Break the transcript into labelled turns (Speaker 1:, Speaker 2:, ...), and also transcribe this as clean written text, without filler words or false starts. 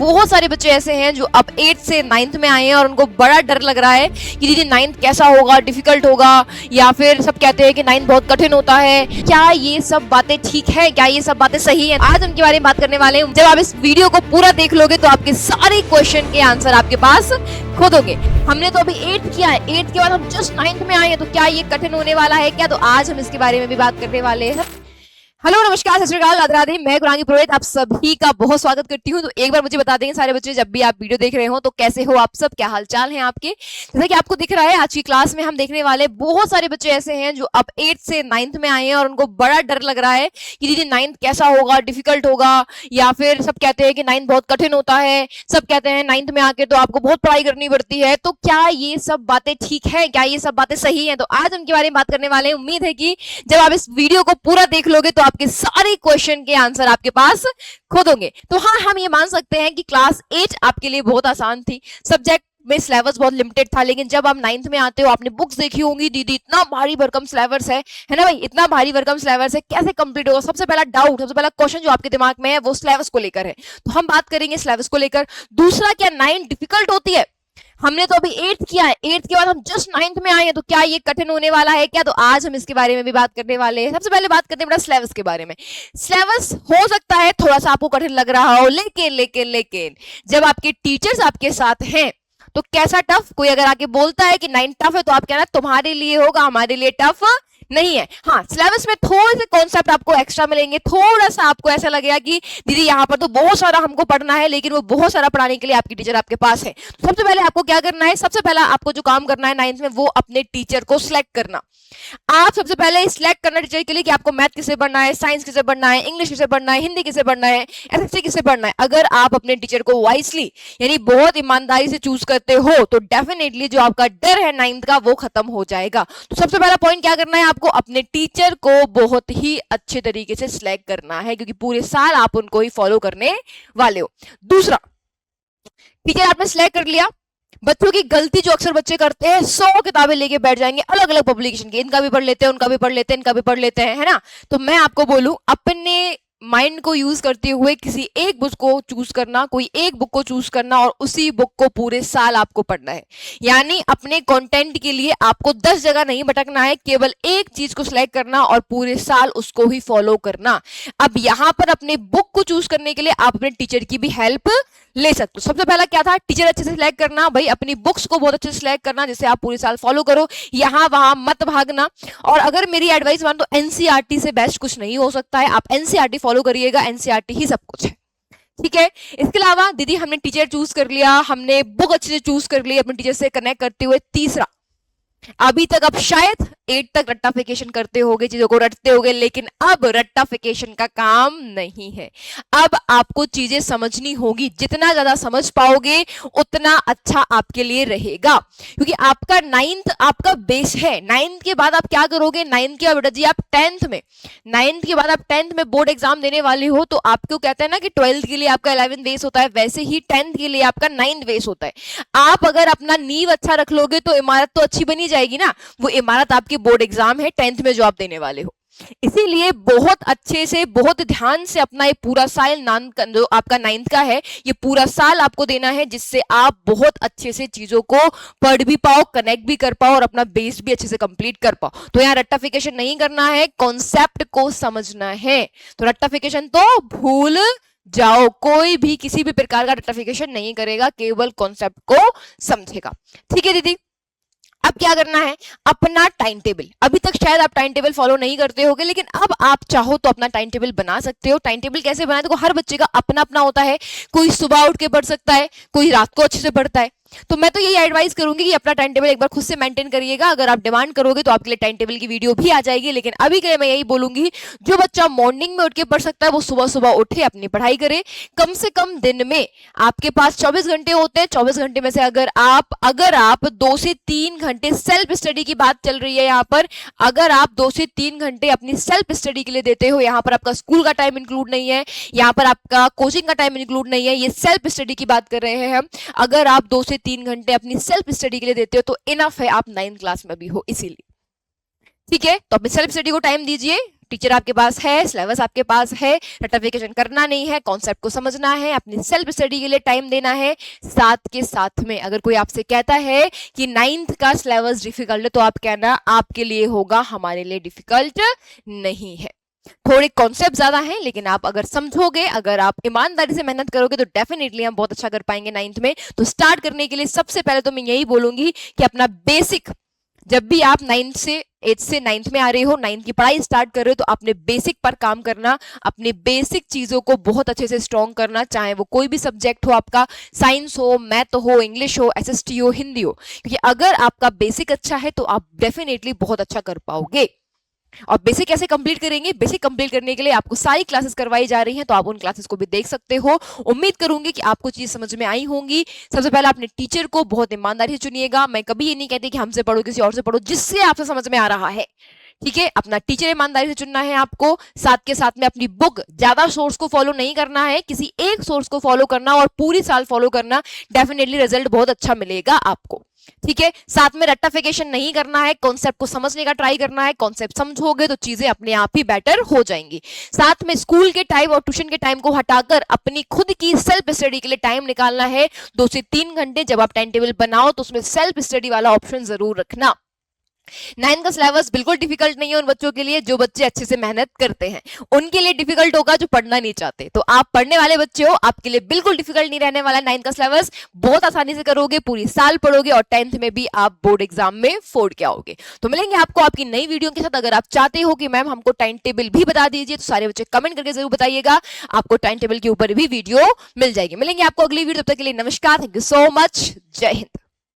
Speaker 1: बहुत सारे बच्चे ऐसे हैं जो अब 8th से 9th में आए हैं और उनको बड़ा डर लग रहा है कि दीदी 9th कैसा होगा, डिफिकल्ट होगा, या फिर सब कहते हैं कि 9th बहुत कठिन होता है। क्या ये सब बातें ठीक है? क्या ये सब बातें सही है? आज उनके बारे में बात करने वाले हैं। जब आप इस वीडियो को पूरा देख लोगे तो आपके सारे क्वेश्चन के आंसर आपके पास खुद होंगे। हमने तो अभी 8th किया है, 8th के बाद हम जस्ट 9th में आए हैं, तो क्या ये कठिन होने वाला है क्या? तो आज हम इसके बारे में भी बात करने वाले हैं। हेलो, नमस्कार, सत श्री अकाल, राधे राधे। मैं गुरांगी पुरोहित आप सभी का बहुत स्वागत करती हूँ। तो एक बार मुझे बता देंगे सारे बच्चे, जब भी आप वीडियो देख रहे हो तो कैसे हो आप सब, क्या हालचाल है आपके? जैसा कि आपको दिख रहा है, आज की क्लास में हम देखने वाले बहुत सारे बच्चे ऐसे हैं जो अब 8th से 9th में आए हैं और उनको बड़ा डर लग रहा है कि दीदी 9th कैसा होगा, डिफिकल्ट होगा, या फिर सब कहते हैं कि 9th बहुत कठिन होता है। सब कहते हैं 9th में आके तो आपको बहुत पढ़ाई करनी पड़ती है। तो क्या ये सब बातें ठीक है? क्या ये सब बातें सही है? तो आज उनके बारे में बात करने वाले हैं। उम्मीद है कि जब आप इस वीडियो को पूरा देख लोगे तो आपके सारे क्वेश्चन के आंसर आपके पास खुद होंगे। तो हाँ, हम ये मान सकते हैं कि क्लास 8 आपके लिए बहुत आसान थी। सब्जेक्ट में सिलेबस बहुत लिमिटेड था, लेकिन जब आप 9th में आते हो आपने बुक्स देखी होंगी, दीदी इतना भारी भरकम सिलेबस है ना भाई, इतना भारी भरकम सिलेबस है, कैसे कंप्लीट होगा? सबसे पहला डाउट, सबसे पहला क्वेश्चन जो आपके दिमाग में है वो सिलेबस को लेकर है। तो हम बात करेंगे सिलेबस को लेकर। दूसरा, क्या 9th डिफिकल्ट होती है? हमने तो अभी 8th किया है, 8th के बाद हम जस्ट 9th में आए हैं, तो क्या ये कठिन होने वाला है क्या? तो आज हम इसके बारे में भी बात करने वाले हैं। सबसे पहले बात करते हैं बेटा सिलेबस के बारे में। सिलेबस हो सकता है थोड़ा सा आपको कठिन लग रहा हो, लेकिन जब आपके टीचर्स आपके साथ हैं तो कैसा टफ? कोई अगर आके बोलता है कि 9th टफ है तो आप कहना तुम्हारे लिए होगा, हमारे लिए टफ नहीं है। हाँ, सिलेबस में थोड़े से कॉन्सेप्ट आपको एक्स्ट्रा मिलेंगे, थोड़ा सा आपको ऐसा लगेगा कि दीदी यहाँ पर तो बहुत सारा हमको पढ़ना है, लेकिन वो बहुत सारा पढ़ाने के लिए आपकी टीचर आपके पास है। तो सबसे पहले आपको क्या करना है? सबसे पहला आपको जो काम करना है 9th में, वो अपने टीचर को सिलेक्ट करना। आप सबसे पहले सिलेक्ट करना टीचर के लिए कि आपको मैथ किसे पढ़ना है, साइंस किसे पढ़ना है, इंग्लिश किसे पढ़ना है, हिंदी किसे पढ़ना है, एसएसटी किसे पढ़ना है। अगर आप अपने टीचर को वाइसली यानी बहुत ईमानदारी से चूज करते हो तो डेफिनेटली जो आपका डर है 9th का वो खत्म हो जाएगा। तो सबसे पहला पॉइंट क्या करना है? आपको अपने टीचर को बहुत ही अच्छे तरीके से सिलेक्ट करना है, क्योंकि पूरे साल आप उनको ही फॉलो करने वाले हो। दूसरा, टीचर आपने सिलेक्ट कर लिया। बच्चों की गलती जो अक्सर बच्चे करते हैं, 100 किताबें लेके बैठ जाएंगे अलग अलग पब्लिकेशन की, इनका भी पढ़ लेते हैं, उनका भी पढ़ लेते हैं, इनका भी पढ़ लेते हैं, है ना? तो मैं आपको बोलूं, अपने माइंड को यूज करते हुए किसी एक बुक को चूज करना, कोई एक बुक को चूज करना और उसी बुक को पूरे साल आपको पढ़ना है। यानी अपने कंटेंट के लिए आपको 10 जगह नहीं भटकना है, केवल एक चीज को सिलेक्ट करना और पूरे साल उसको ही फॉलो करना। अब यहां पर अपने बुक को चूज करने के लिए आप अपने टीचर की भी हेल्प ले सकते हो। सबसे पहला क्या था? टीचर अच्छे से सिलेक्ट करना, भाई अपनी बुक्स को बहुत अच्छे से सिलेक्ट करना जिसे आप पूरे साल फॉलो करो, यहां वहां मत भागना। और अगर मेरी एडवाइस मान तो एनसीईआरटी से बेस्ट कुछ नहीं हो सकता है, आप एनसीईआरटी फॉलो करिएगा, एनसीईआरटी ही सब कुछ है, ठीक है? इसके अलावा दीदी हमने टीचर चूज कर लिया, हमने बुक अच्छे से चूज कर ली अपने टीचर से कनेक्ट करते हुए। तीसरा, अभी तक आप शायद 8 तक रट्टाफिकेशन करते होगे, चीजों को रटते होगे, लेकिन अब रट्टाफिकेशन का काम नहीं है। अब आपको चीजें समझनी होगी, जितना ज्यादा समझ पाओगे उतना अच्छा आपके लिए रहेगा, क्योंकि आपका 9th आपका बेस है। 9th के बाद आप क्या करोगे? 9th के बाद बेटा जी आप 10th में, 9th के बाद आप 10th में बोर्ड एग्जाम देने वाले हो। तो आपको कहते हैं ना कि 12th के लिए आपका 11th बेस होता है, वैसे ही 10th के लिए आपका 9th बेस होता है। आप अगर अपना नींव अच्छा रख लोगे तो इमारत तो अच्छी बनी जाएगी ना। वो इमारत आपकी बोर्ड एग्जाम है 10th में जो आप देने वाले हो। इसीलिए बहुत अच्छे से, बहुत ध्यान से अपना ये पूरा साल जो आपका 9th का है, ये पूरा साल आपको देना है, जिससे आप बहुत अच्छे से चीजों को पढ़ भी पाओ, कनेक्ट भी कर पाओ और अपना बेस भी अच्छे से कंप्लीट कर पाओ। तो यहाँ रट्टाफिकेशन नहीं करना है, कॉन्सेप्ट को समझना है। तो रट्टाफिकेशन तो भूल जाओ, कोई भी किसी भी प्रकार का रट्टाफिकेशन नहीं करेगा, केवल कॉन्सेप्ट को समझेगा, ठीक है दीदी? अब क्या करना है? अपना टाइम टेबल। अभी तक शायद आप टाइम टेबल फॉलो नहीं करते होगे, लेकिन अब आप चाहो तो अपना टाइम टेबल बना सकते हो। टाइम टेबल कैसे बनाए? देखो, हर बच्चे का अपना अपना होता है। कोई सुबह उठ के पढ़ सकता है, कोई रात को अच्छे से पढ़ता है। तो मैं तो यही एडवाइस करूंगी कि अपना टाइम टेबल एक बार खुद से मेंटेन करिएगा। अगर आप डिमांड करोगे तो आपके लिए टाइम टेबल की वीडियो भी आ जाएगी, लेकिन अभी के लिए मैं यही बोलूंगी, जो बच्चा मॉर्निंग में उठ के पढ़ सकता है वो सुबह सुबह उठे, अपनी पढ़ाई करे। कम से कम दिन में आपके पास 24 घंटे होते हैं। 24 घंटे में से अगर आप 2 से 3 घंटे सेल्फ स्टडी की बात चल रही है यहाँ पर, अगर आप 2 से 3 घंटे अपनी सेल्फ स्टडी के लिए देते हो, यहाँ पर आपका स्कूल का टाइम इंक्लूड नहीं है, यहाँ पर आपका कोचिंग का टाइम इंक्लूड नहीं है, ये सेल्फ स्टडी की बात कर रहे हैं हम। अगर आप 2 से 3 घंटे अपनी सेल्फ स्टडी के लिए देते हो तो इनफ है, आप 9th क्लास में भी हो इसीलिए, ठीक है? तो अपनी सेल्फ स्टडी को टाइम दीजिए, टीचर आपके पास है, सिलेबस आपके पास है, रटिफिकेशन करना नहीं है, कॉन्सेप्ट को समझना है, अपनी सेल्फ स्टडी के लिए टाइम देना है। साथ के साथ में अगर कोई आपसे कहता है कि 9th का सिलेबस डिफिकल्ट है, तो आप कहना आपके लिए होगा, हमारे लिए डिफिकल्ट नहीं है। थोड़े कॉन्सेप्ट ज्यादा हैं, लेकिन आप अगर समझोगे, अगर आप ईमानदारी से मेहनत करोगे, तो डेफिनेटली हम बहुत अच्छा कर पाएंगे 9th में। तो स्टार्ट करने के लिए सबसे पहले तो मैं यही बोलूंगी कि अपना बेसिक, जब भी आप 8 से 9th में आ रहे हो, 9th की पढ़ाई स्टार्ट कर रहे हो, तो अपने बेसिक पर काम करना, अपने बेसिक चीजों को बहुत अच्छे से स्ट्रॉन्ग करना, चाहे वो कोई भी सब्जेक्ट हो आपका, साइंस हो, मैथ हो, इंग्लिश हो, एसएसटी हो, हिंदी हो, क्योंकि अगर आपका बेसिक अच्छा है तो आप डेफिनेटली बहुत अच्छा कर पाओगे। और बेसिक कैसे कंप्लीट करेंगे? बेसिक कंप्लीट करने के लिए आपको सारी क्लासेस करवाई जा रही हैं, तो आप उन क्लासेस को भी देख सकते हो। उम्मीद करूंगी कि आपको चीज समझ में आई होंगी। सबसे पहले अपने टीचर को बहुत ईमानदारी से चुनिएगा। मैं कभी ये नहीं कहती कि हमसे पढ़ो, किसी और से पढ़ो, जिससे आपसे समझ में आ रहा है, ठीक है। अपना टीचर ईमानदारी से चुनना है आपको। साथ के साथ में अपनी बुक, ज्यादा सोर्स को फॉलो नहीं करना है, किसी एक सोर्स को फॉलो करना और पूरी साल फॉलो करना, डेफिनेटली रिजल्ट बहुत अच्छा मिलेगा आपको, ठीक है। साथ में रट्टाफिकेशन नहीं करना है, कॉन्सेप्ट को समझने का ट्राई करना है। कॉन्सेप्ट समझोगे तो चीजें अपने आप ही बेटर हो जाएंगी। साथ में स्कूल के टाइम और ट्यूशन के टाइम को हटाकर अपनी खुद की सेल्फ स्टडी के लिए टाइम निकालना है, 2 से 3 घंटे। जब आप टाइम टेबल बनाओ तो उसमें सेल्फ स्टडी वाला ऑप्शन जरूर रखना। 9th का सिलेबस बिल्कुल डिफिकल्ट नहीं है उन बच्चों के लिए जो बच्चे अच्छे से मेहनत करते हैं। उनके लिए डिफिकल्ट होगा जो पढ़ना नहीं चाहते। तो आप पढ़ने वाले बच्चे हो, आपके लिए बिल्कुल डिफिकल्ट नहीं रहने वाला 9th का सिलेबस। बहुत आसानी से करोगे, पूरी साल पढ़ोगे और 10th में भी आप बोर्ड एग्जाम में फोड़ के आओगे। तो मिलेंगे आपको आपकी नई वीडियो के साथ। अगर आप चाहते हो कि मैम हमको टाइम टेबल भी बता दीजिए, तो सारे बच्चे कमेंट करके जरूर बताइएगा, आपको टाइम टेबल के ऊपर भी वीडियो मिल जाएगी। मिलेंगे आपको अगली वीडियो, तब तक के लिए नमस्कार, थैंक यू सो मच, जय हिंद।